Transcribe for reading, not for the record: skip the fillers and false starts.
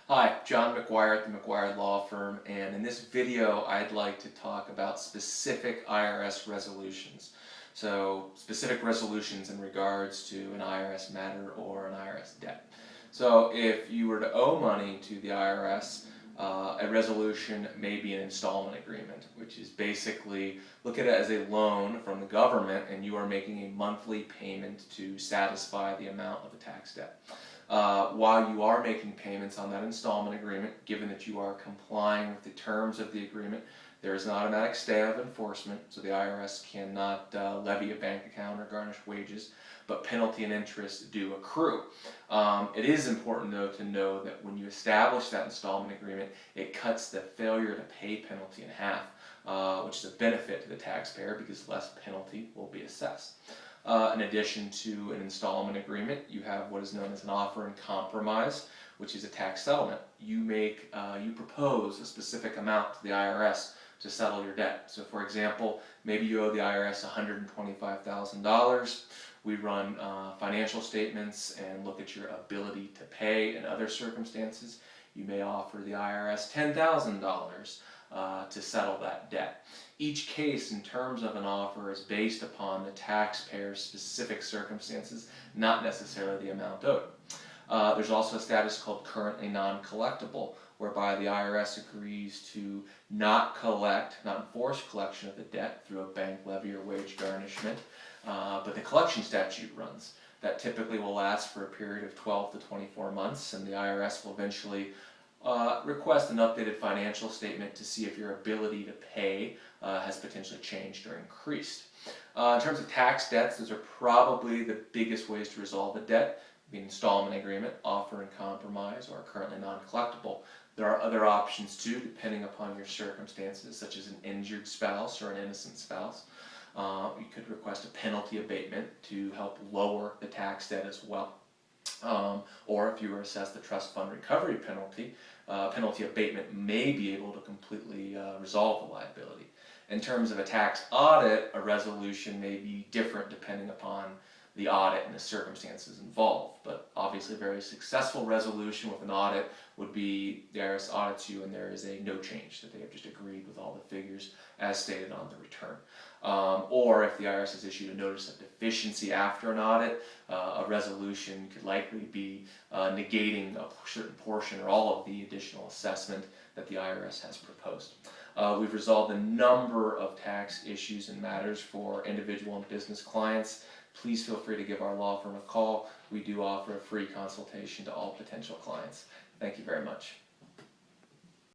Hi, John McGuire at the McGuire Law Firm, and in this video I'd like to talk about specific IRS resolutions. So specific resolutions in regards to an IRS matter or an IRS debt. So if you were to owe money to the IRS, a resolution may be an installment agreement, which is basically, look at it as a loan from the government and you are making a monthly payment to satisfy the amount of a tax debt. While you are making payments on that installment agreement, given that you are complying with the terms of the agreement, there is an automatic stay of enforcement, so the IRS cannot levy a bank account or garnish wages, but penalty and interest do accrue. It is important, though, to know that when you establish that installment agreement, it cuts the failure to pay penalty in half, which is a benefit to the taxpayer because less penalty will be assessed. In addition to an installment agreement, you have what is known as an offer in compromise, which is a tax settlement. You propose a specific amount to the IRS to settle your debt. So for example, maybe you owe the IRS $125,000. We run financial statements and look at your ability to pay. In other circumstances, you may offer the IRS $10,000 to settle that debt. Each case in terms of an offer is based upon the taxpayer's specific circumstances, not necessarily the amount owed. There's also a status called currently non-collectible, whereby the IRS agrees to not enforce collection of the debt through a bank levy or wage garnishment, but the collection statute runs. That typically will last for a period of 12 to 24 months, and the IRS will eventually request an updated financial statement to see if your ability to pay has potentially changed or increased. In terms of tax debts, those are probably the biggest ways to resolve a debt: the installment agreement, offer in compromise, or currently non-collectible. There are other options too, depending upon your circumstances, such as an injured spouse or an innocent spouse. You could request a penalty abatement to help lower the tax debt as well. Or if you were assessed the trust fund recovery penalty, penalty abatement may be able to completely resolve the liability. In terms of a tax audit, a resolution may be different depending upon the audit and the circumstances involved. But obviously a very successful resolution with an audit would be the IRS audits you and there is a no change, that they have just agreed with all the figures as stated on the return. Or if the IRS has issued a notice of deficiency after an audit, a resolution could likely be negating a certain portion or all of the additional assessment that the IRS has proposed. We've resolved a number of tax issues and matters for individual and business clients. Please feel free to give our law firm a call. We do offer a free consultation to all potential clients. Thank you very much.